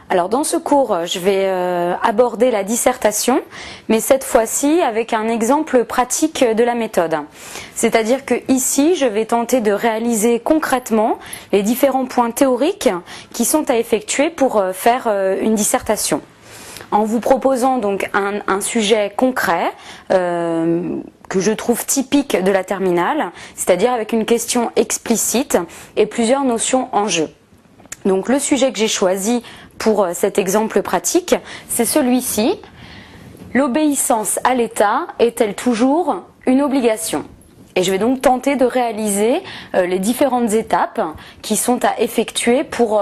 Alors dans ce cours, je vais aborder la dissertation, mais cette fois-ci avec un exemple pratique de la méthode. C'est-à-dire que ici, je vais tenter de réaliser concrètement les différents points théoriques qui sont à effectuer pour faire une dissertation. En vous proposant donc un sujet concret que je trouve typique de la terminale, c'est-à-dire avec une question explicite et plusieurs notions en jeu. Donc le sujet que j'ai choisi pour cet exemple pratique, c'est celui-ci. L'obéissance à l'État est-elle toujours une obligation ? Et je vais donc tenter de réaliser les différentes étapes qui sont à effectuer pour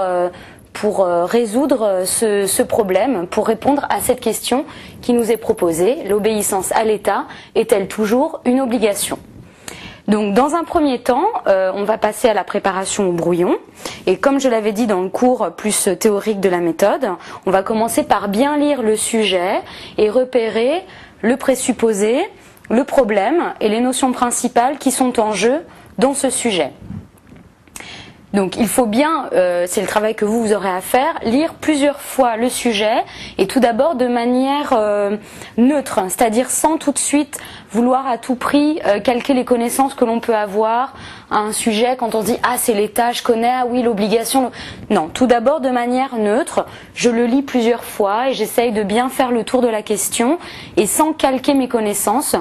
résoudre ce problème, pour répondre à cette question qui nous est proposée. L'obéissance à l'État est-elle toujours une obligation ? Donc dans un premier temps, on va passer à la préparation au brouillon. Et comme je l'avais dit dans le cours plus théorique de la méthode, on va commencer par bien lire le sujet et repérer le présupposé, le problème et les notions principales qui sont en jeu dans ce sujet. Donc il faut bien, c'est le travail que vous aurez à faire, lire plusieurs fois le sujet et tout d'abord de manière neutre, c'est-à-dire sans tout de suite vouloir à tout prix calquer les connaissances que l'on peut avoir à un sujet quand on se dit « Ah, c'est l'État, je connais, ah oui, l'obligation… » Non, tout d'abord de manière neutre, je le lis plusieurs fois et j'essaye de bien faire le tour de la question et sans calquer mes connaissances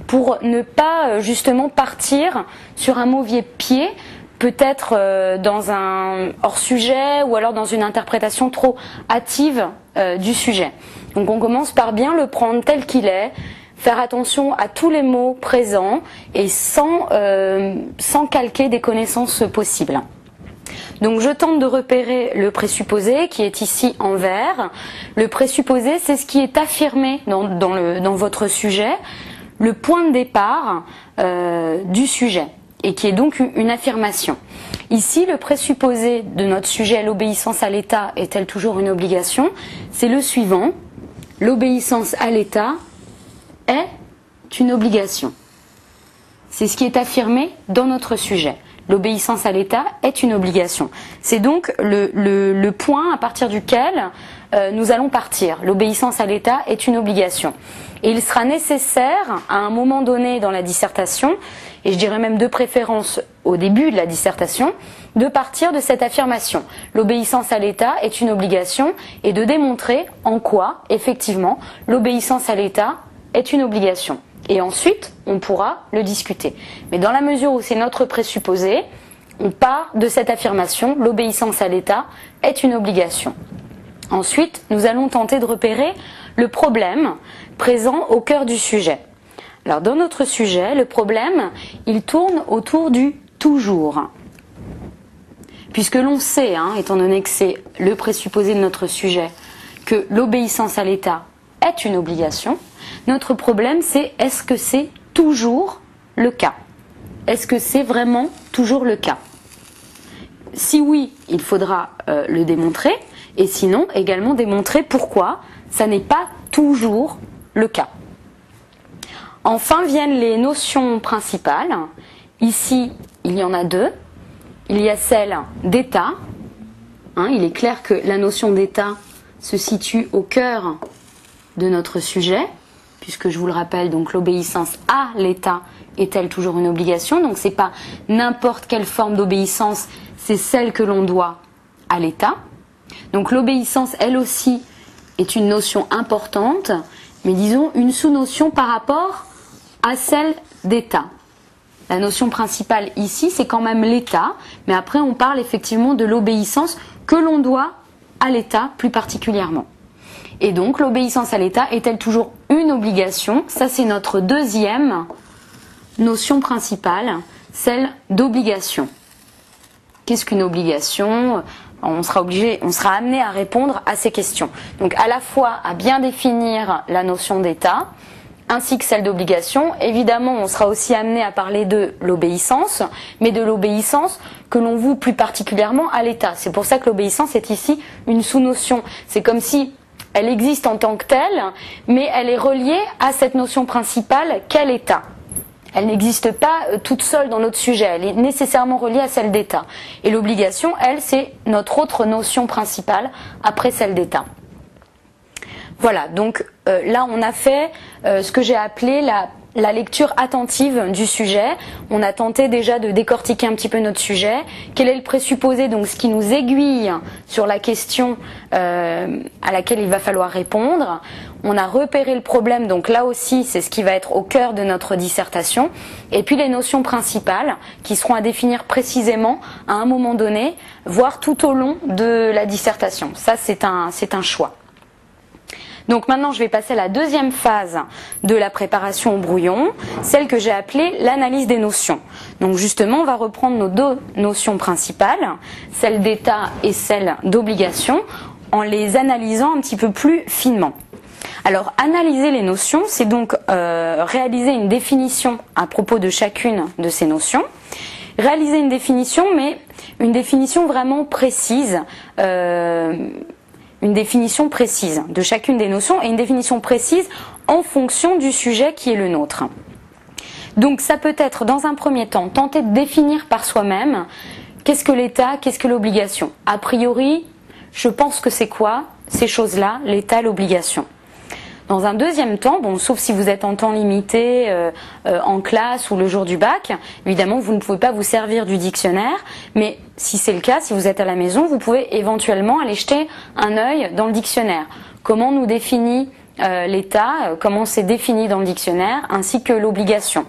pour ne pas justement partir sur un mauvais pied, peut-être dans un hors-sujet ou alors dans une interprétation trop hâtive du sujet. Donc on commence par bien le prendre tel qu'il est, faire attention à tous les mots présents et sans calquer des connaissances possibles. Donc je tente de repérer le présupposé qui est ici en vert. Le présupposé, c'est ce qui est affirmé dans votre sujet, le point de départ du sujet, et qui est donc une affirmation. Ici, le présupposé de notre sujet, l'obéissance à l'État est-elle toujours une obligation ? C'est le suivant, l'obéissance à l'État est une obligation. C'est ce qui est affirmé dans notre sujet. L'obéissance à l'État est une obligation. C'est donc le point à partir duquel nous allons partir. L'obéissance à l'État est une obligation. Et il sera nécessaire, à un moment donné dans la dissertation, et je dirais même de préférence au début de la dissertation, de partir de cette affirmation. L'obéissance à l'État est une obligation et de démontrer en quoi, effectivement, l'obéissance à l'État est une obligation. Et ensuite, on pourra le discuter. Mais dans la mesure où c'est notre présupposé, on part de cette affirmation, l'obéissance à l'État est une obligation. Ensuite, nous allons tenter de repérer le problème présent au cœur du sujet. Alors dans notre sujet, le problème, il tourne autour du toujours. Puisque l'on sait, étant donné que c'est le présupposé de notre sujet, que l'obéissance à l'État est une obligation, notre problème c'est est-ce que c'est toujours le cas ? Est-ce que c'est vraiment toujours le cas ? Si oui, il faudra le démontrer, et sinon également démontrer pourquoi ça n'est pas toujours le cas. Enfin viennent les notions principales. Ici, il y en a deux. Il y a celle d'État. Il est clair que la notion d'État se situe au cœur de notre sujet, puisque je vous le rappelle, donc l'obéissance à l'État est-elle toujours une obligation ? Donc c'est pas n'importe quelle forme d'obéissance, c'est celle que l'on doit à l'État. Donc l'obéissance, elle aussi, est une notion importante, mais disons une sous-notion par rapport à celle d'État. La notion principale ici, c'est quand même l'État, mais après on parle effectivement de l'obéissance que l'on doit à l'État plus particulièrement. Et donc l'obéissance à l'État est-elle toujours une obligation ? Ça c'est notre deuxième notion principale, celle d'obligation. Qu'est-ce qu'une obligation ? On sera amené à répondre à ces questions. Donc à la fois à bien définir la notion d'État, ainsi que celle d'obligation. Évidemment, on sera aussi amené à parler de l'obéissance, mais de l'obéissance que l'on voue plus particulièrement à l'État. C'est pour ça que l'obéissance est ici une sous-notion. C'est comme si elle existe en tant que telle, mais elle est reliée à cette notion principale qu'est l'État. Elle n'existe pas toute seule dans notre sujet, elle est nécessairement reliée à celle d'État. Et l'obligation, elle, c'est notre autre notion principale après celle d'État. Voilà, donc là on a fait ce que j'ai appelé la lecture attentive du sujet. On a tenté déjà de décortiquer un petit peu notre sujet. Quel est le présupposé, donc ce qui nous aiguille sur la question à laquelle il va falloir répondre. On a repéré le problème, donc là aussi c'est ce qui va être au cœur de notre dissertation. Et puis les notions principales qui seront à définir précisément à un moment donné, voire tout au long de la dissertation. Ça c'est un choix. Donc maintenant je vais passer à la deuxième phase de la préparation au brouillon, celle que j'ai appelée l'analyse des notions. Donc justement on va reprendre nos deux notions principales, celle d'état et celle d'obligation, en les analysant un petit peu plus finement. Alors analyser les notions, c'est donc réaliser une définition à propos de chacune de ces notions. Réaliser une définition, mais une définition vraiment précise, une définition précise de chacune des notions et une définition précise en fonction du sujet qui est le nôtre. Donc ça peut être dans un premier temps tenter de définir par soi-même qu'est-ce que l'État, qu'est-ce que l'obligation. A priori, je pense que c'est quoi ces choses-là, l'État, l'obligation. Dans un deuxième temps, bon, sauf si vous êtes en temps limité, en classe ou le jour du bac, évidemment vous ne pouvez pas vous servir du dictionnaire, mais si c'est le cas, si vous êtes à la maison, vous pouvez éventuellement aller jeter un œil dans le dictionnaire. Comment nous définit l'État, comment c'est défini dans le dictionnaire, ainsi que l'obligation.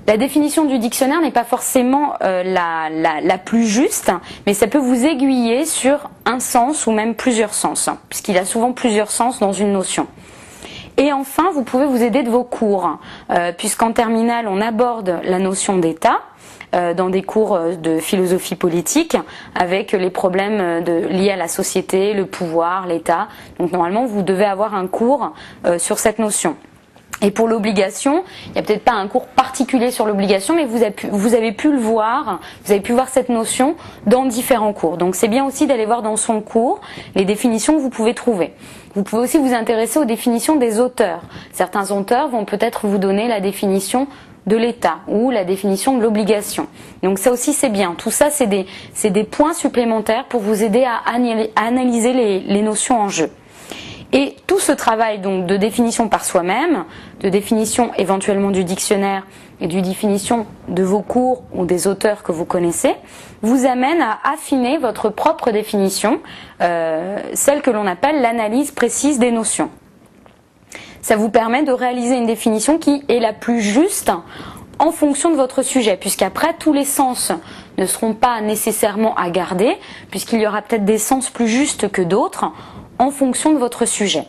La définition du dictionnaire n'est pas forcément la plus juste, mais ça peut vous aiguiller sur un sens ou même plusieurs sens, puisqu'il y a souvent plusieurs sens dans une notion. Et enfin, vous pouvez vous aider de vos cours, puisqu'en terminale, on aborde la notion d'État dans des cours de philosophie politique, avec les problèmes liés à la société, le pouvoir, l'État. Donc normalement, vous devez avoir un cours sur cette notion. Et pour l'obligation, il n'y a peut-être pas un cours particulier sur l'obligation, mais vous avez pu le voir, vous avez pu voir cette notion dans différents cours. Donc c'est bien aussi d'aller voir dans son cours les définitions que vous pouvez trouver. Vous pouvez aussi vous intéresser aux définitions des auteurs. Certains auteurs vont peut-être vous donner la définition de l'État ou la définition de l'obligation. Donc ça aussi c'est bien. Tout ça c'est des points supplémentaires pour vous aider à analyser les notions en jeu. Et tout ce travail donc de définition par soi-même, de définition éventuellement du dictionnaire et de définition de vos cours ou des auteurs que vous connaissez, vous amène à affiner votre propre définition, celle que l'on appelle l'analyse précise des notions. Ça vous permet de réaliser une définition qui est la plus juste en fonction de votre sujet, puisqu'après tous les sens ne seront pas nécessairement à garder, puisqu'il y aura peut-être des sens plus justes que d'autres, en fonction de votre sujet.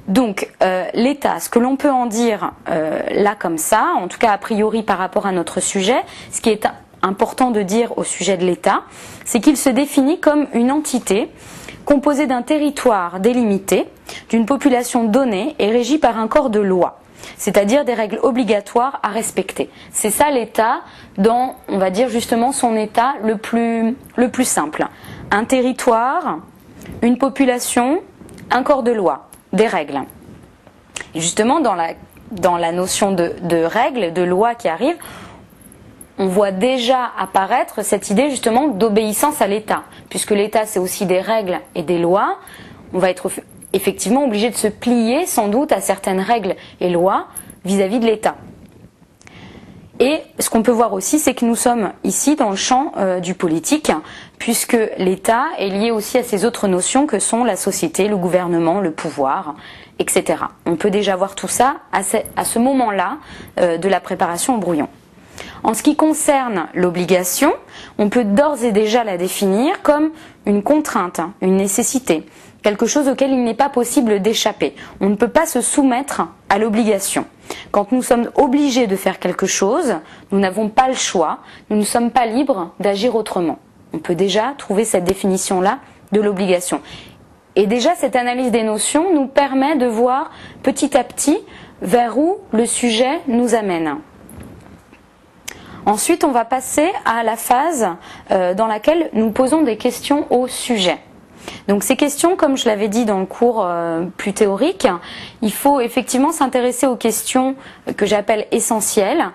Donc l'État, ce que l'on peut en dire là comme ça, en tout cas a priori par rapport à notre sujet, ce qui est important de dire au sujet de l'État, c'est qu'il se définit comme une entité composée d'un territoire délimité, d'une population donnée et régie par un corps de loi, c'est-à-dire des règles obligatoires à respecter. C'est ça l'État dans, on va dire justement, son état le plus simple. Un territoire, une population, un corps de loi, des règles. Et justement, dans la notion de règles, de loi qui arrive, on voit déjà apparaître cette idée justement d'obéissance à l'État. Puisque l'État, c'est aussi des règles et des lois, on va être effectivement obligé de se plier sans doute à certaines règles et lois vis-à-vis de l'État. Et ce qu'on peut voir aussi, c'est que nous sommes ici dans le champ du politique, puisque l'État est lié aussi à ces autres notions que sont la société, le gouvernement, le pouvoir, etc. On peut déjà voir tout ça à ce moment-là de la préparation au brouillon. En ce qui concerne l'obligation, on peut d'ores et déjà la définir comme une contrainte, une nécessité, quelque chose auquel il n'est pas possible d'échapper. On ne peut pas se soumettre à l'obligation. Quand nous sommes obligés de faire quelque chose, nous n'avons pas le choix, nous ne sommes pas libres d'agir autrement. On peut déjà trouver cette définition-là de l'obligation. Et déjà, cette analyse des notions nous permet de voir petit à petit vers où le sujet nous amène. Ensuite, on va passer à la phase dans laquelle nous posons des questions au sujet. Donc ces questions, comme je l'avais dit dans le cours plus théorique, il faut effectivement s'intéresser aux questions que j'appelle essentielles,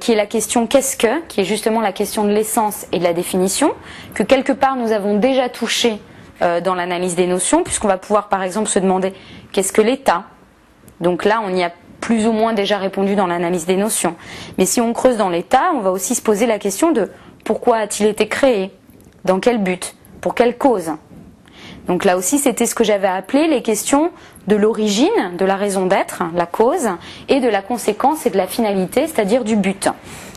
qui est la question qu'est-ce que, qui est justement la question de l'essence et de la définition, que quelque part nous avons déjà touché dans l'analyse des notions, puisqu'on va pouvoir par exemple se demander qu'est-ce que l'état. Donc là on y a plus ou moins déjà répondu dans l'analyse des notions. Mais si on creuse dans l'état, on va aussi se poser la question de pourquoi a-t-il été créé, dans quel but, pour quelle cause. Donc là aussi, c'était ce que j'avais appelé les questions de l'origine, de la raison d'être, la cause, et de la conséquence et de la finalité, c'est-à-dire du but.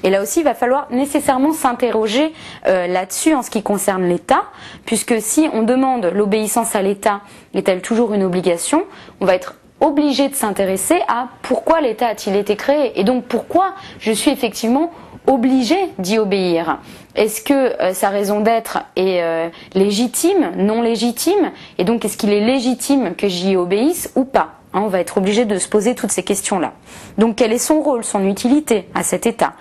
Et là aussi, il va falloir nécessairement s'interroger là-dessus en ce qui concerne l'État, puisque si on demande l'obéissance à l'État est-elle toujours une obligation, on va être obligé de s'intéresser à pourquoi l'État a-t-il été créé, et donc pourquoi je suis effectivement obligé d'y obéir. Est-ce que sa raison d'être est légitime, non légitime, et donc est-ce qu'il est légitime que j'y obéisse ou pas, hein, on va être obligé de se poser toutes ces questions-là. Donc quel est son rôle, son utilité à cet État?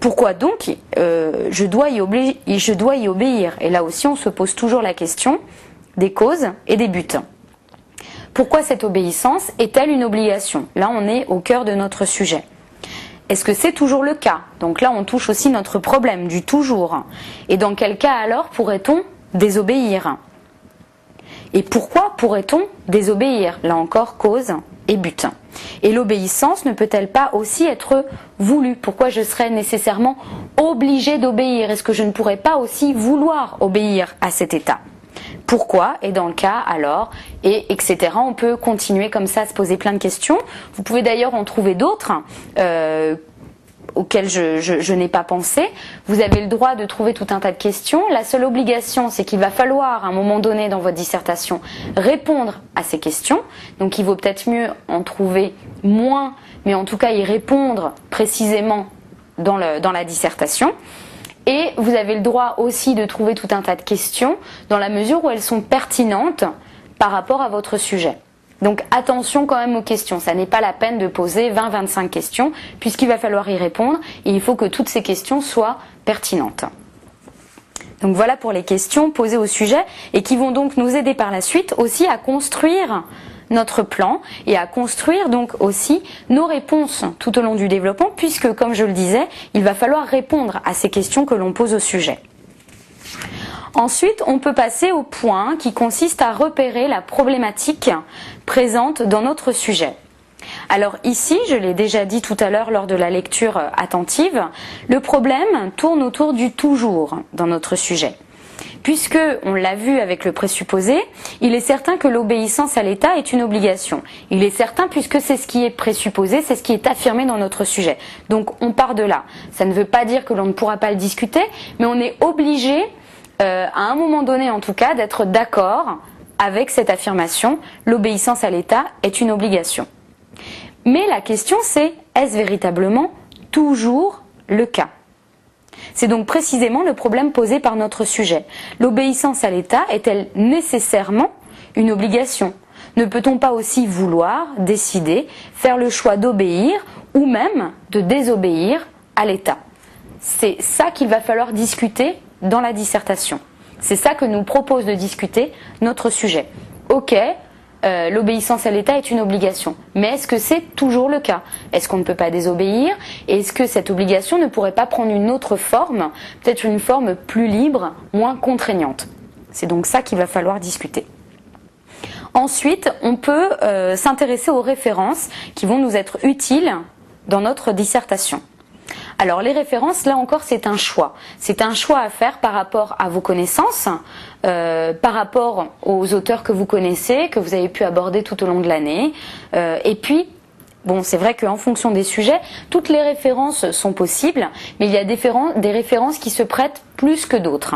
Pourquoi donc je dois y obéir? Et là aussi on se pose toujours la question des causes et des buts. Pourquoi cette obéissance est-elle une obligation? Là on est au cœur de notre sujet. Est-ce que c'est toujours le cas? Donc là, on touche aussi notre problème du toujours. Et dans quel cas alors pourrait-on désobéir? Et pourquoi pourrait-on désobéir? Là encore, cause et but. Et l'obéissance ne peut-elle pas aussi être voulue? Pourquoi je serais nécessairement obligé d'obéir? Est-ce que je ne pourrais pas aussi vouloir obéir à cet état? Pourquoi et dans le cas alors, et etc. On peut continuer comme ça à se poser plein de questions. Vous pouvez d'ailleurs en trouver d'autres auxquelles je n'ai pas pensé. Vous avez le droit de trouver tout un tas de questions. La seule obligation, c'est qu'il va falloir à un moment donné dans votre dissertation répondre à ces questions. Donc il vaut peut-être mieux en trouver moins, mais en tout cas y répondre précisément dans la dissertation. Et vous avez le droit aussi de trouver tout un tas de questions dans la mesure où elles sont pertinentes par rapport à votre sujet. Donc attention quand même aux questions, ça n'est pas la peine de poser 20-25 questions puisqu'il va falloir y répondre et il faut que toutes ces questions soient pertinentes. Donc voilà pour les questions posées au sujet et qui vont donc nous aider par la suite aussi à construire notre plan et à construire donc aussi nos réponses tout au long du développement puisque, comme je le disais, il va falloir répondre à ces questions que l'on pose au sujet. Ensuite, on peut passer au point qui consiste à repérer la problématique présente dans notre sujet. Alors ici, je l'ai déjà dit tout à l'heure lors de la lecture attentive, le problème tourne autour du toujours dans notre sujet. Puisque, on l'a vu avec le présupposé, il est certain que l'obéissance à l'État est une obligation. Il est certain puisque c'est ce qui est présupposé, c'est ce qui est affirmé dans notre sujet. Donc on part de là. Ça ne veut pas dire que l'on ne pourra pas le discuter, mais on est obligé, à un moment donné en tout cas, d'être d'accord avec cette affirmation. L'obéissance à l'État est une obligation. Mais la question c'est, est-ce véritablement toujours le cas ? C'est donc précisément le problème posé par notre sujet. L'obéissance à l'État est-elle nécessairement une obligation? Ne peut-on pas aussi vouloir, décider, faire le choix d'obéir ou même de désobéir à l'État? C'est ça qu'il va falloir discuter dans la dissertation. C'est ça que nous propose de discuter notre sujet. Ok, l'obéissance à l'État est une obligation. Mais est-ce que c'est toujours le cas? Est-ce qu'on ne peut pas désobéir? Et est-ce que cette obligation ne pourrait pas prendre une autre forme, peut-être une forme plus libre, moins contraignante? C'est donc ça qu'il va falloir discuter. Ensuite, on peut s'intéresser aux références qui vont nous être utiles dans notre dissertation. Alors les références, là encore, c'est un choix. C'est un choix à faire par rapport à vos connaissances, par rapport aux auteurs que vous connaissez, que vous avez pu aborder tout au long de l'année. Et puis, bon, c'est vrai qu'en fonction des sujets, toutes les références sont possibles, mais il y a des références qui se prêtent plus que d'autres.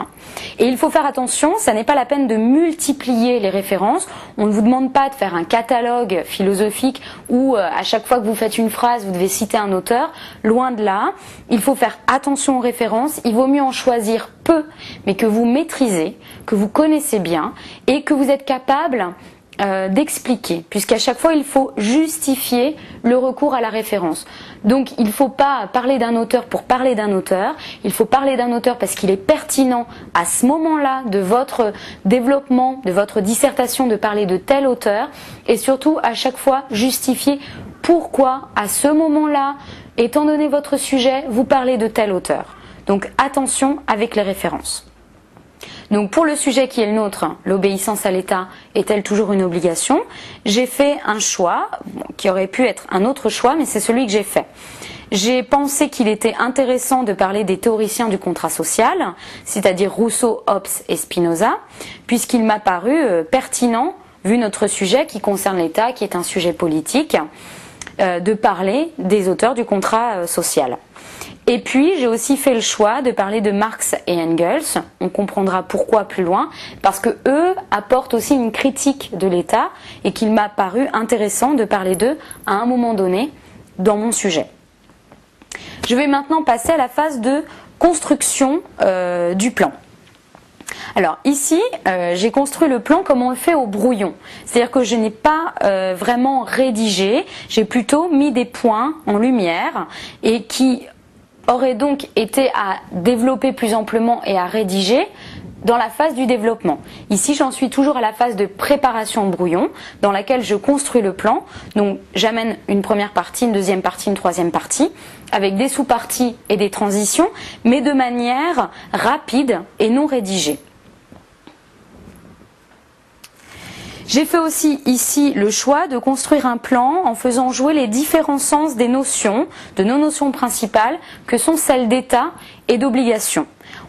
Et il faut faire attention, ça n'est pas la peine de multiplier les références. On ne vous demande pas de faire un catalogue philosophique où à chaque fois que vous faites une phrase, vous devez citer un auteur. Loin de là, il faut faire attention aux références. Il vaut mieux en choisir peu, mais que vous maîtrisez, que vous connaissez bien et que vous êtes capable d'expliquer, puisqu'à chaque fois il faut justifier le recours à la référence. Donc il ne faut pas parler d'un auteur pour parler d'un auteur, il faut parler d'un auteur parce qu'il est pertinent à ce moment-là de votre développement, de votre dissertation, de parler de tel auteur, et surtout à chaque fois justifier pourquoi à ce moment-là, étant donné votre sujet, vous parlez de tel auteur. Donc attention avec les références. Donc pour le sujet qui est le nôtre, l'obéissance à l'État est-elle toujours une obligation? J'ai fait un choix, qui aurait pu être un autre choix, mais c'est celui que j'ai fait. J'ai pensé qu'il était intéressant de parler des théoriciens du contrat social, c'est-à-dire Rousseau, Hobbes et Spinoza, puisqu'il m'a paru pertinent, vu notre sujet qui concerne l'État, qui est un sujet politique, de parler des auteurs du contrat social. Et puis, j'ai aussi fait le choix de parler de Marx et Engels. On comprendra pourquoi plus loin, parce que eux apportent aussi une critique de l'État et qu'il m'a paru intéressant de parler d'eux à un moment donné dans mon sujet. Je vais maintenant passer à la phase de construction du plan. Alors ici, j'ai construit le plan comme on le fait au brouillon. C'est-à-dire que je n'ai pas vraiment rédigé, j'ai plutôt mis des points en lumière et qui aurait donc été à développer plus amplement et à rédiger dans la phase du développement. Ici, j'en suis toujours à la phase de préparation au brouillon, dans laquelle je construis le plan. Donc, j'amène une première partie, une deuxième partie, une troisième partie, avec des sous-parties et des transitions, mais de manière rapide et non rédigée. J'ai fait aussi ici le choix de construire un plan en faisant jouer les différents sens des notions, de nos notions principales, que sont celles d'État et d'obligation.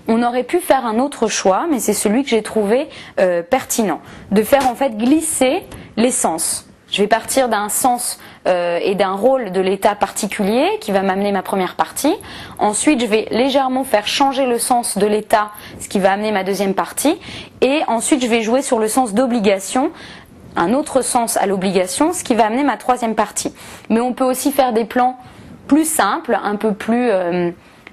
On aurait pu faire un autre choix, mais c'est celui que j'ai trouvé pertinent, de faire en fait glisser les sens. Je vais partir d'un sens et d'un rôle de l'État particulier qui va m'amener ma première partie. Ensuite, je vais légèrement faire changer le sens de l'État, ce qui va amener ma deuxième partie. Et ensuite, je vais jouer sur le sens d'obligation, un autre sens à l'obligation, ce qui va amener ma troisième partie. Mais on peut aussi faire des plans plus simples, un peu plus...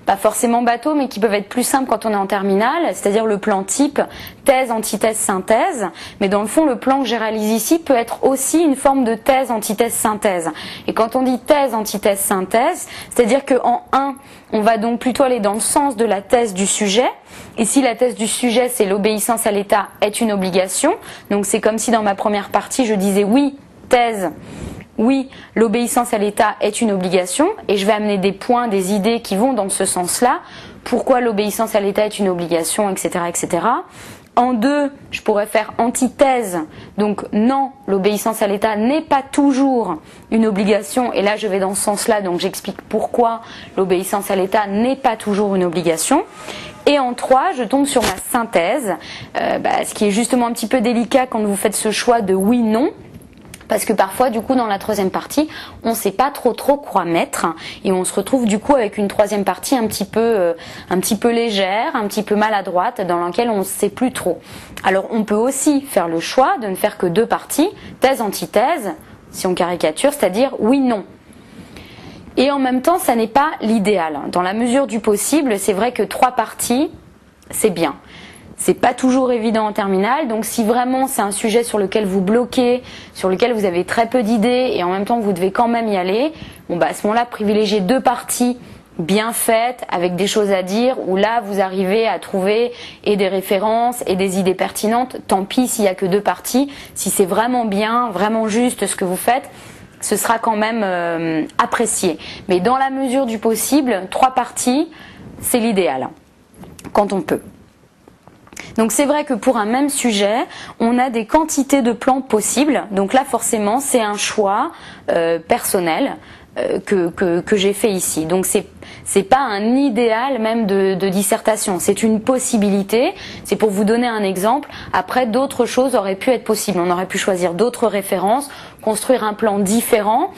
pas forcément bateau, mais qui peuvent être plus simples quand on est en terminale, c'est-à-dire le plan type thèse, antithèse, synthèse. Mais dans le fond, le plan que j'ai réalisé ici peut être aussi une forme de thèse, antithèse, synthèse. Et quand on dit thèse, antithèse, synthèse, c'est-à-dire qu'en 1, on va donc plutôt aller dans le sens de la thèse du sujet. Ici, la thèse du sujet, c'est l'obéissance à l'État est une obligation. Donc c'est comme si dans ma première partie, je disais oui, thèse. Oui, l'obéissance à l'État est une obligation et je vais amener des points, des idées qui vont dans ce sens-là. Pourquoi l'obéissance à l'État est une obligation, etc., etc. En 2, je pourrais faire antithèse. Donc non, l'obéissance à l'État n'est pas toujours une obligation. Et là, je vais dans ce sens-là, donc j'explique pourquoi l'obéissance à l'État n'est pas toujours une obligation. Et en 3, je tombe sur ma synthèse, ce qui est justement un petit peu délicat quand vous faites ce choix de oui-non. Parce que parfois, du coup, dans la troisième partie, on ne sait pas trop quoi mettre et on se retrouve du coup avec une troisième partie un petit peu légère, un petit peu maladroite, dans laquelle on ne sait plus trop. Alors, on peut aussi faire le choix de ne faire que 2 parties, thèse, antithèse, si on caricature, c'est-à-dire oui-non. Et en même temps, ça n'est pas l'idéal. Dans la mesure du possible, c'est vrai que 3 parties, c'est bien. C'est pas toujours évident en terminale, donc si vraiment c'est un sujet sur lequel vous bloquez, sur lequel vous avez très peu d'idées et en même temps vous devez quand même y aller, à ce moment-là privilégiez 2 parties bien faites avec des choses à dire où là vous arrivez à trouver et des références et des idées pertinentes. Tant pis s'il y a que 2 parties, si c'est vraiment bien, vraiment juste ce que vous faites, ce sera quand même apprécié. Mais dans la mesure du possible, 3 parties, c'est l'idéal quand on peut. Donc c'est vrai que pour un même sujet, on a des quantités de plans possibles. Donc là forcément c'est un choix personnel que j'ai fait ici. Donc c'est pas un idéal même de dissertation, c'est une possibilité. C'est pour vous donner un exemple. Après d'autres choses auraient pu être possibles. On aurait pu choisir d'autres références, construire un plan différent.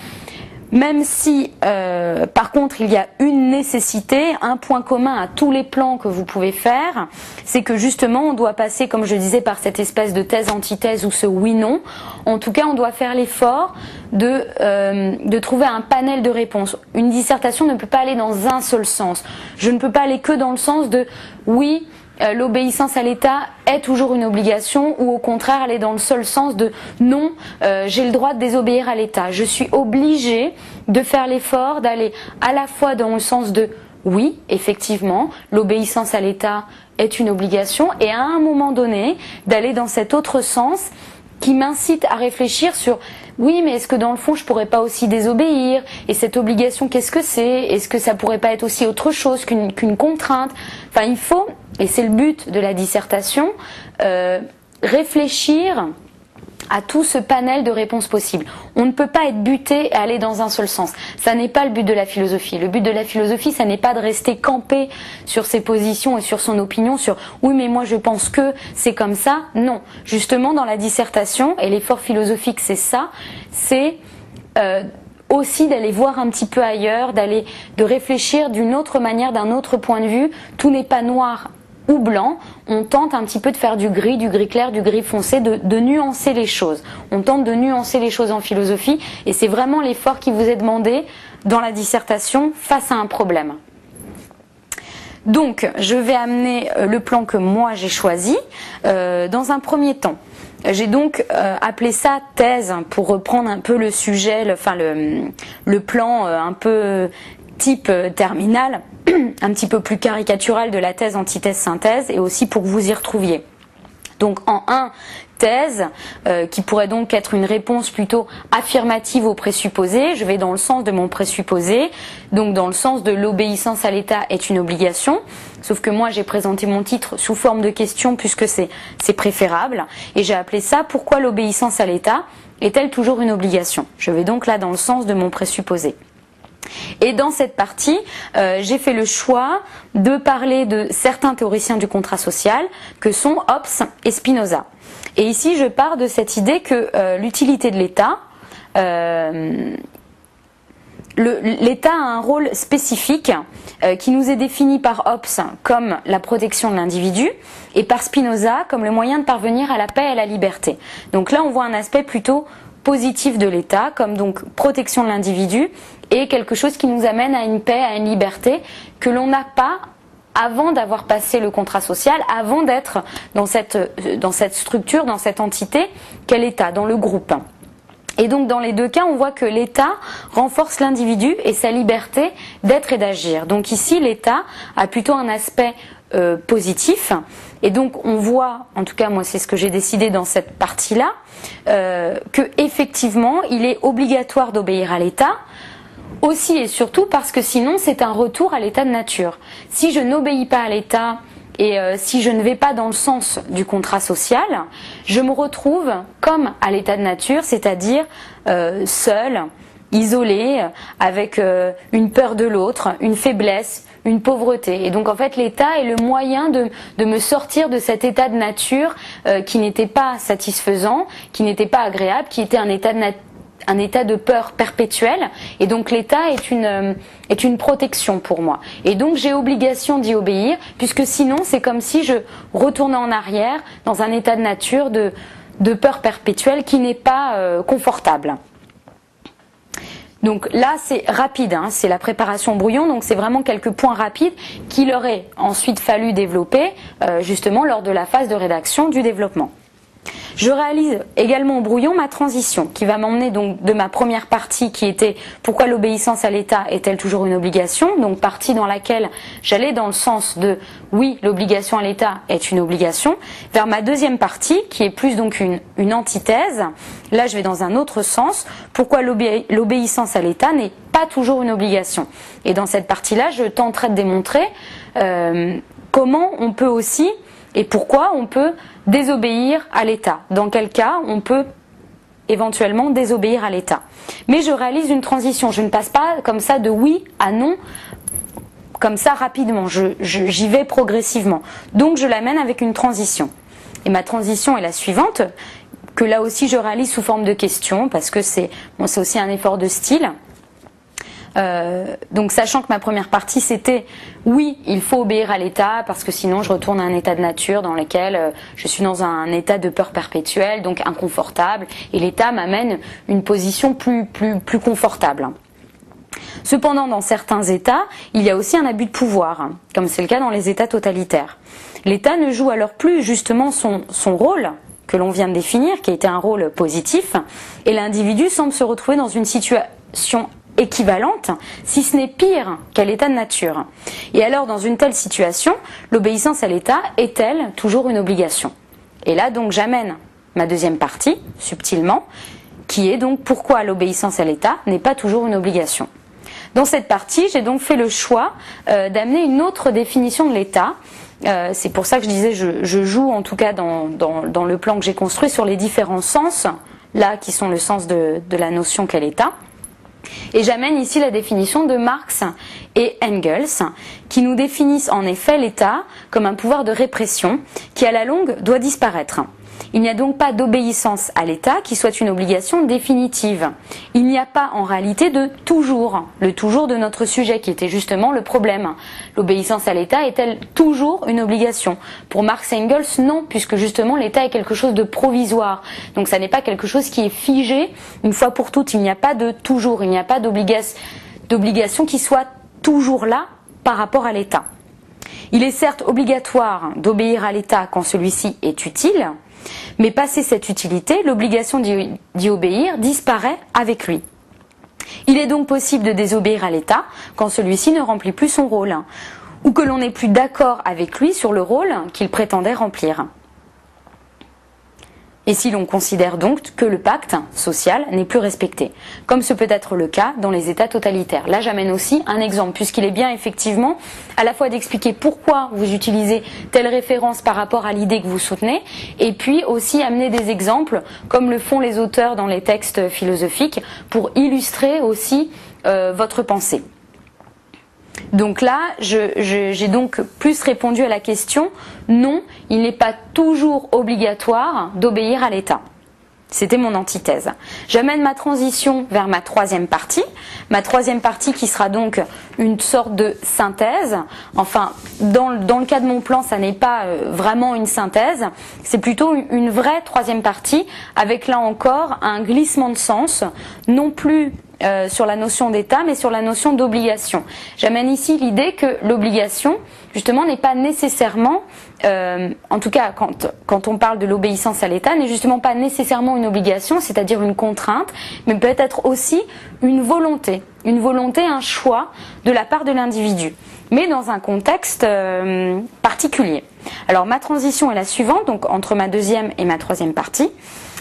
Même si, par contre, il y a une nécessité, un point commun à tous les plans que vous pouvez faire, c'est que justement, on doit passer, comme je disais, par cette espèce de thèse-antithèse ou ce oui-non. En tout cas, on doit faire l'effort de trouver un panel de réponses. Une dissertation ne peut pas aller dans un seul sens. Je ne peux pas aller que dans le sens de oui, l'obéissance à l'État est toujours une obligation ou au contraire elle est dans le seul sens de non, j'ai le droit de désobéir à l'État. Je suis obligée de faire l'effort d'aller à la fois dans le sens de oui, effectivement, l'obéissance à l'État est une obligation et à un moment donné d'aller dans cet autre sens qui m'incite à réfléchir sur oui, mais est-ce que dans le fond je pourrais pas aussi désobéir? Et cette obligation, qu'est-ce que c'est? Est-ce que ça pourrait pas être aussi autre chose qu'une contrainte? Enfin, il faut, et c'est le but de la dissertation, réfléchir à tout ce panel de réponses possibles. On ne peut pas être buté et aller dans un seul sens. Ça n'est pas le but de la philosophie. Le but de la philosophie, ça n'est pas de rester campé sur ses positions et sur son opinion, sur oui mais moi je pense que c'est comme ça. Non. Justement dans la dissertation, et l'effort philosophique c'est ça, c'est aussi d'aller voir un petit peu ailleurs, de réfléchir d'une autre manière, d'un autre point de vue. Tout n'est pas noir ou blanc, on tente un petit peu de faire du gris clair, du gris foncé, de nuancer les choses. On tente de nuancer les choses en philosophie et c'est vraiment l'effort qui vous est demandé dans la dissertation face à un problème. Donc, je vais amener le plan que moi j'ai choisi. Dans un premier temps, j'ai donc appelé ça thèse pour reprendre un peu le sujet, le plan un peu type terminal, un petit peu plus caricatural de la thèse, antithèse, synthèse, et aussi pour que vous y retrouviez. Donc en 1, thèse, qui pourrait donc être une réponse plutôt affirmative au présupposé. Je vais dans le sens de mon présupposé, donc dans le sens de l'obéissance à l'État est une obligation, sauf que moi j'ai présenté mon titre sous forme de question puisque c'est préférable, et j'ai appelé ça « Pourquoi l'obéissance à l'État est-elle toujours une obligation ?» Je vais donc là dans le sens de mon présupposé. Et dans cette partie, j'ai fait le choix de parler de certains théoriciens du contrat social que sont Hobbes et Spinoza. Et ici, je pars de cette idée que l'utilité de l'État, l'État a un rôle spécifique qui nous est défini par Hobbes comme la protection de l'individu et par Spinoza comme le moyen de parvenir à la paix et à la liberté. Donc là, on voit un aspect plutôt positif de l'État comme donc protection de l'individu et quelque chose qui nous amène à une paix, à une liberté que l'on n'a pas avant d'avoir passé le contrat social, avant d'être dans cette structure, dans cette entité qu'est l'État, dans le groupe. Et donc dans les deux cas, on voit que l'État renforce l'individu et sa liberté d'être et d'agir. Donc ici, l'État a plutôt un aspect positif. Et donc on voit, en tout cas moi c'est ce que j'ai décidé dans cette partie-là, que effectivement il est obligatoire d'obéir à l'État, aussi et surtout parce que sinon c'est un retour à l'état de nature. Si je n'obéis pas à l'État et si je ne vais pas dans le sens du contrat social, je me retrouve comme à l'état de nature, c'est-à-dire seul, isolé, avec une peur de l'autre, une faiblesse, une pauvreté. Et donc en fait l'État est le moyen de me sortir de cet état de nature qui n'était pas satisfaisant, qui n'était pas agréable, qui était un état de peur perpétuelle. Et donc l'État est une protection pour moi. Et donc j'ai obligation d'y obéir, puisque sinon c'est comme si je retournais en arrière dans un état de nature de peur perpétuelle qui n'est pas confortable. Donc là c'est rapide, hein, c'est la préparation brouillon, donc c'est vraiment quelques points rapides qu'il aurait ensuite fallu développer justement lors de la phase de rédaction du développement. Je réalise également au brouillon ma transition qui va m'emmener donc de ma première partie qui était pourquoi l'obéissance à l'État est-elle toujours une obligation, donc partie dans laquelle j'allais dans le sens de oui l'obligation à l'État est une obligation, vers ma deuxième partie qui est plus donc une antithèse. Là je vais dans un autre sens, pourquoi l'obéissance à l'État n'est pas toujours une obligation. Et dans cette partie-là je tenterai de démontrer comment on peut aussi et pourquoi on peut désobéir à l'État. Dans quel cas on peut éventuellement désobéir à l'État. Mais je réalise une transition, je ne passe pas comme ça de oui à non, comme ça rapidement, j'y vais progressivement. Donc je l'amène avec une transition. Et ma transition est la suivante, que là aussi je réalise sous forme de question, parce que c'est aussi un effort de style. Donc sachant que ma première partie c'était oui il faut obéir à l'État parce que sinon je retourne à un état de nature dans lequel je suis dans un état de peur perpétuelle, donc inconfortable, et l'État m'amène une position plus confortable. Cependant dans certains États il y a aussi un abus de pouvoir, comme c'est le cas dans les États totalitaires. L'État ne joue alors plus justement son rôle que l'on vient de définir, qui a été un rôle positif, et l'individu semble se retrouver dans une situation équivalente, si ce n'est pire qu'à l'état de nature. Et alors, dans une telle situation, l'obéissance à l'État est-elle toujours une obligation? Et là, donc, j'amène ma deuxième partie, subtilement, qui est donc pourquoi l'obéissance à l'État n'est pas toujours une obligation. Dans cette partie, j'ai donc fait le choix d'amener une autre définition de l'État. C'est pour ça que je disais, je joue en tout cas dans le plan que j'ai construit sur les différents sens, là qui sont le sens de la notion qu'est l'État. Et j'amène ici la définition de Marx et Engels, qui nous définissent en effet l'État comme un pouvoir de répression qui à la longue doit disparaître. Il n'y a donc pas d'obéissance à l'État qui soit une obligation définitive. Il n'y a pas en réalité de toujours, le toujours de notre sujet qui était justement le problème. L'obéissance à l'État est-elle toujours une obligation? Pour Marx et Engels, non, puisque justement l'État est quelque chose de provisoire. Donc ça n'est pas quelque chose qui est figé une fois pour toutes. Il n'y a pas de toujours, il n'y a pas d'obligation qui soit toujours là par rapport à l'État. Il est certes obligatoire d'obéir à l'État quand celui-ci est utile, mais passé cette utilité, l'obligation d'y obéir disparaît avec lui. Il est donc possible de désobéir à l'État quand celui-ci ne remplit plus son rôle, ou que l'on n'est plus d'accord avec lui sur le rôle qu'il prétendait remplir. Et si l'on considère donc que le pacte social n'est plus respecté, comme ce peut être le cas dans les États totalitaires. Là, j'amène aussi un exemple, puisqu'il est bien effectivement à la fois d'expliquer pourquoi vous utilisez telle référence par rapport à l'idée que vous soutenez, et puis aussi amener des exemples, comme le font les auteurs dans les textes philosophiques, pour illustrer aussi votre pensée. Donc là, j'ai donc plus répondu à la question, non, il n'est pas toujours obligatoire d'obéir à l'État. C'était mon antithèse. J'amène ma transition vers ma troisième partie qui sera donc une sorte de synthèse. Enfin, dans le cas de mon plan, ça n'est pas vraiment une synthèse, c'est plutôt une vraie troisième partie, avec là encore un glissement de sens, non plus sur la notion d'État, mais sur la notion d'obligation. J'amène ici l'idée que l'obligation, justement, n'est pas nécessairement, en tout cas quand on parle de l'obéissance à l'État, n'est justement pas nécessairement une obligation, c'est-à-dire une contrainte, mais peut être aussi une volonté, un choix de la part de l'individu, mais dans un contexte particulier. Alors ma transition est la suivante, donc entre ma deuxième et ma troisième partie.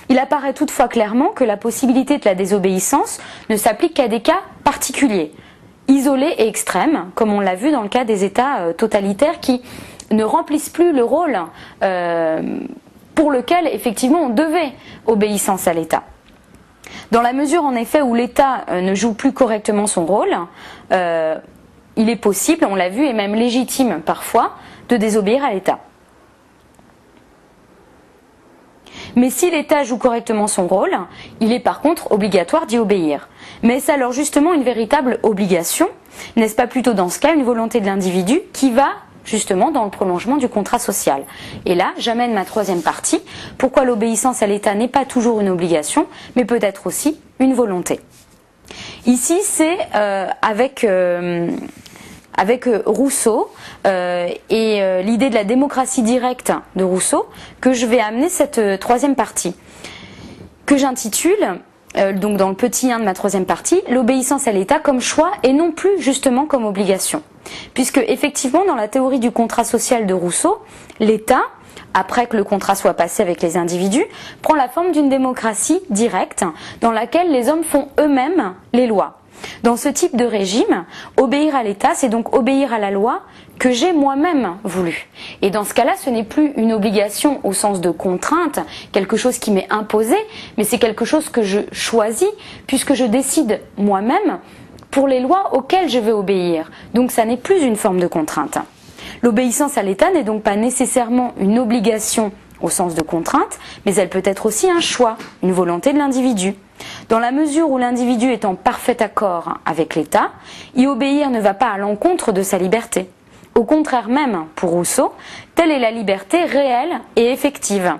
Il apparaît toutefois clairement que la possibilité de la désobéissance ne s'applique qu'à des cas particuliers, isolés et extrêmes, comme on l'a vu dans le cas des États totalitaires qui ne remplissent plus le rôle pour lequel effectivement on devait obéissance à l'État. Dans la mesure en effet où l'État ne joue plus correctement son rôle, il est possible, on l'a vu, et même légitime parfois, de désobéir à l'État. Mais si l'État joue correctement son rôle, il est par contre obligatoire d'y obéir. Mais est-ce alors justement une véritable obligation? N'est-ce pas plutôt dans ce cas une volonté de l'individu qui va justement dans le prolongement du contrat social? Et là, j'amène ma troisième partie, pourquoi l'obéissance à l'État n'est pas toujours une obligation, mais peut être aussi une volonté. Ici, c'est avec Rousseau et l'idée de la démocratie directe de Rousseau que je vais amener cette troisième partie, que j'intitule, donc dans le petit 1 de ma troisième partie, l'obéissance à l'État comme choix et non plus justement comme obligation. Puisque effectivement dans la théorie du contrat social de Rousseau, l'État, après que le contrat soit passé avec les individus, prend la forme d'une démocratie directe dans laquelle les hommes font eux-mêmes les lois. Dans ce type de régime, obéir à l'État, c'est donc obéir à la loi que j'ai moi-même voulu. Et dans ce cas-là, ce n'est plus une obligation au sens de contrainte, quelque chose qui m'est imposé, mais c'est quelque chose que je choisis, puisque je décide moi-même pour les lois auxquelles je vais obéir. Donc ça n'est plus une forme de contrainte. L'obéissance à l'État n'est donc pas nécessairement une obligation au sens de contrainte, mais elle peut être aussi un choix, une volonté de l'individu. Dans la mesure où l'individu est en parfait accord avec l'État, y obéir ne va pas à l'encontre de sa liberté. Au contraire même, pour Rousseau, telle est la liberté réelle et effective.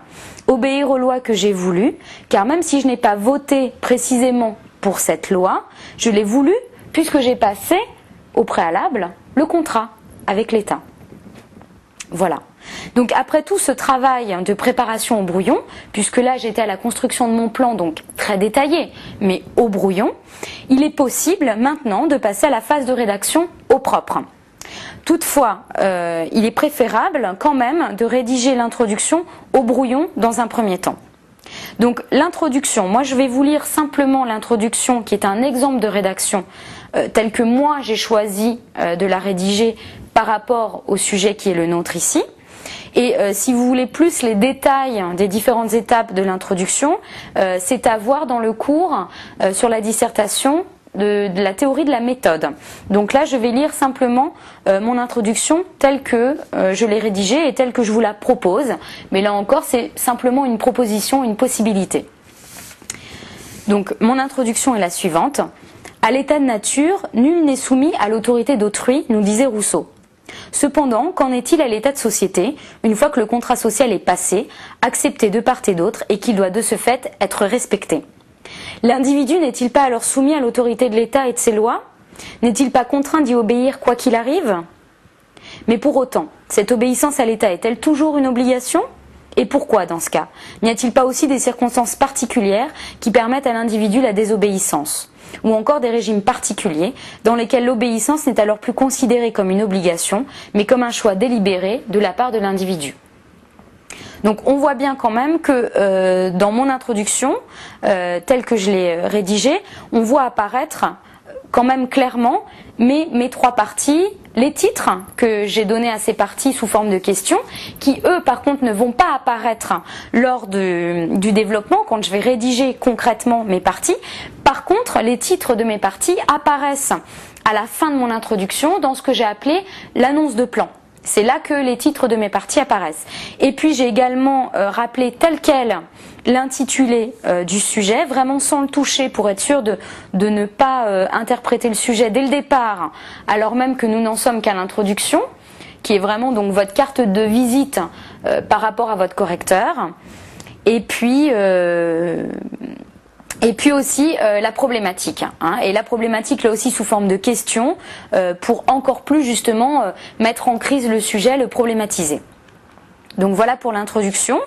Obéir aux lois que j'ai voulues, car même si je n'ai pas voté précisément pour cette loi, je l'ai voulu puisque j'ai passé au préalable le contrat avec l'État. Voilà. Donc après tout ce travail de préparation au brouillon, puisque là j'étais à la construction de mon plan, donc très détaillé, mais au brouillon, il est possible maintenant de passer à la phase de rédaction au propre. Toutefois, il est préférable quand même de rédiger l'introduction au brouillon dans un premier temps. Donc l'introduction, moi je vais vous lire simplement l'introduction qui est un exemple de rédaction tel que moi j'ai choisi de la rédiger par rapport au sujet qui est le nôtre ici. Et si vous voulez plus les détails des différentes étapes de l'introduction, c'est à voir dans le cours sur la dissertation de la théorie de la méthode. Donc là, je vais lire simplement mon introduction telle que je l'ai rédigée et telle que je vous la propose. Mais là encore, c'est simplement une proposition, une possibilité. Donc, mon introduction est la suivante. À l'état de nature, nul n'est soumis à l'autorité d'autrui, nous disait Rousseau. Cependant, qu'en est-il à l'état de société, une fois que le contrat social est passé, accepté de part et d'autre, et qu'il doit de ce fait être respecté? L'individu n'est-il pas alors soumis à l'autorité de l'État et de ses lois? N'est-il pas contraint d'y obéir quoi qu'il arrive? Mais pour autant, cette obéissance à l'État est-elle toujours une obligation? Et pourquoi dans ce cas? N'y a-t-il pas aussi des circonstances particulières qui permettent à l'individu la désobéissance? Ou encore des régimes particuliers dans lesquels l'obéissance n'est alors plus considérée comme une obligation, mais comme un choix délibéré de la part de l'individu? Donc on voit bien quand même que dans mon introduction, telle que je l'ai rédigée, on voit apparaître quand même clairement mes trois parties, les titres que j'ai donnés à ces parties sous forme de questions, qui eux par contre ne vont pas apparaître lors du développement quand je vais rédiger concrètement mes parties. Par contre, les titres de mes parties apparaissent à la fin de mon introduction dans ce que j'ai appelé l'annonce de plan. C'est là que les titres de mes parties apparaissent. Et puis j'ai également rappelé tel quel l'intitulé du sujet, vraiment sans le toucher pour être sûr de ne pas interpréter le sujet dès le départ, alors même que nous n'en sommes qu'à l'introduction, qui est vraiment donc votre carte de visite par rapport à votre correcteur. Et puis aussi la problématique, hein, et la problématique là aussi sous forme de questions pour encore plus justement mettre en crise le sujet, le problématiser. Donc voilà pour l'introduction.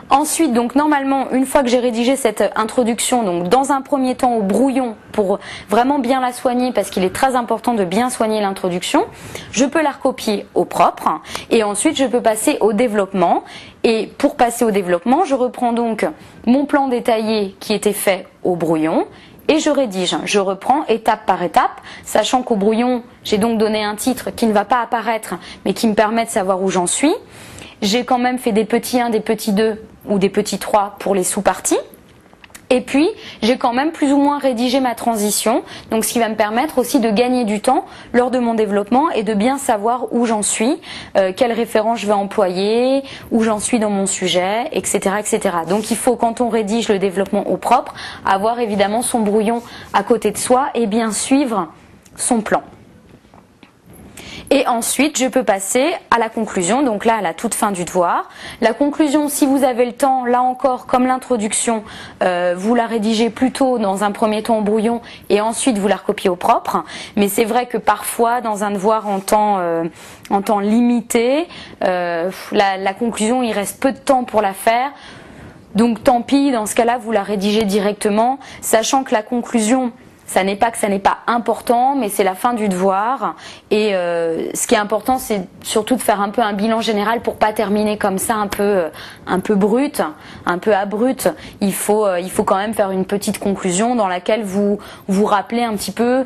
Ensuite, donc normalement, une fois que j'ai rédigé cette introduction, donc dans un premier temps au brouillon pour vraiment bien la soigner, parce qu'il est très important de bien soigner l'introduction, je peux la recopier au propre et ensuite je peux passer au développement. Et pour passer au développement, je reprends donc mon plan détaillé qui était fait au brouillon et je rédige. Je reprends étape par étape, sachant qu'au brouillon, j'ai donc donné un titre qui ne va pas apparaître, mais qui me permet de savoir où j'en suis. J'ai quand même fait des petits 1, des petits 2 ou des petits 3 pour les sous-parties. Et puis, j'ai quand même plus ou moins rédigé ma transition, donc ce qui va me permettre aussi de gagner du temps lors de mon développement et de bien savoir où j'en suis, quelle référence je vais employer, où j'en suis dans mon sujet, etc., etc. Donc il faut, quand on rédige le développement au propre, avoir évidemment son brouillon à côté de soi et bien suivre son plan. Et ensuite, je peux passer à la conclusion, donc là à la toute fin du devoir. La conclusion, si vous avez le temps, là encore, comme l'introduction, vous la rédigez plutôt dans un premier temps au brouillon et ensuite vous la recopiez au propre. Mais c'est vrai que parfois, dans un devoir en temps limité, la conclusion, il reste peu de temps pour la faire. Donc tant pis, dans ce cas-là, vous la rédigez directement, sachant que la conclusion... Ça n'est pas que ça n'est pas important, mais c'est la fin du devoir. Et ce qui est important, c'est surtout de faire un peu un bilan général pour pas terminer comme ça un peu brut, un peu abrupte. Il faut quand même faire une petite conclusion dans laquelle vous rappelez un petit peu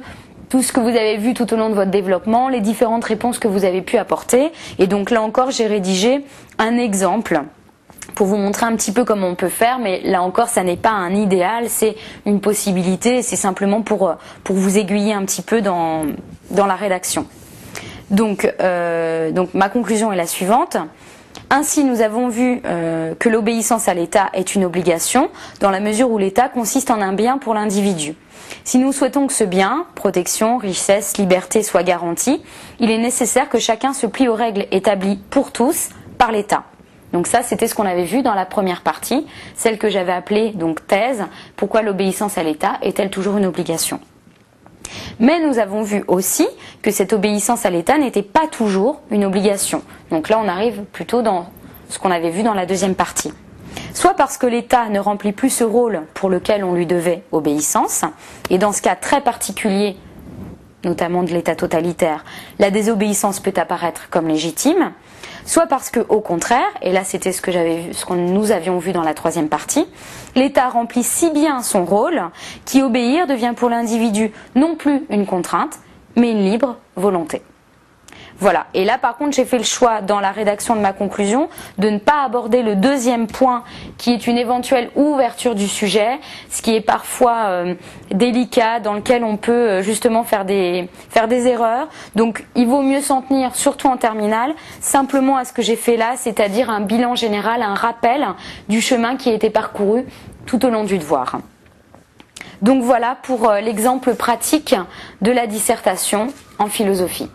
tout ce que vous avez vu tout au long de votre développement, les différentes réponses que vous avez pu apporter. Et donc là encore, j'ai rédigé un exemple pour vous montrer un petit peu comment on peut faire, mais là encore ça n'est pas un idéal, c'est une possibilité, c'est simplement pour vous aiguiller un petit peu dans la rédaction. Donc ma conclusion est la suivante. Ainsi, nous avons vu que l'obéissance à l'État est une obligation, dans la mesure où l'État consiste en un bien pour l'individu. Si nous souhaitons que ce bien, protection, richesse, liberté, soit garanti, il est nécessaire que chacun se plie aux règles établies pour tous par l'État. Donc ça, c'était ce qu'on avait vu dans la première partie, celle que j'avais appelée donc thèse, pourquoi l'obéissance à l'État est-elle toujours une obligation? Mais nous avons vu aussi que cette obéissance à l'État n'était pas toujours une obligation. Donc là, on arrive plutôt dans ce qu'on avait vu dans la deuxième partie. Soit parce que l'État ne remplit plus ce rôle pour lequel on lui devait obéissance, et dans ce cas très particulier, notamment de l'État totalitaire, la désobéissance peut apparaître comme légitime, soit parce que, au contraire, et là c'était ce que nous avions vu dans la troisième partie, l'État remplit si bien son rôle qu'obéir devient pour l'individu non plus une contrainte, mais une libre volonté. Voilà, et là par contre j'ai fait le choix dans la rédaction de ma conclusion de ne pas aborder le deuxième point qui est une éventuelle ouverture du sujet, ce qui est parfois délicat, dans lequel on peut justement faire des erreurs. Donc il vaut mieux s'en tenir, surtout en terminale, simplement à ce que j'ai fait là, c'est-à-dire un bilan général, un rappel du chemin qui a été parcouru tout au long du devoir. Donc voilà pour l'exemple pratique de la dissertation en philosophie.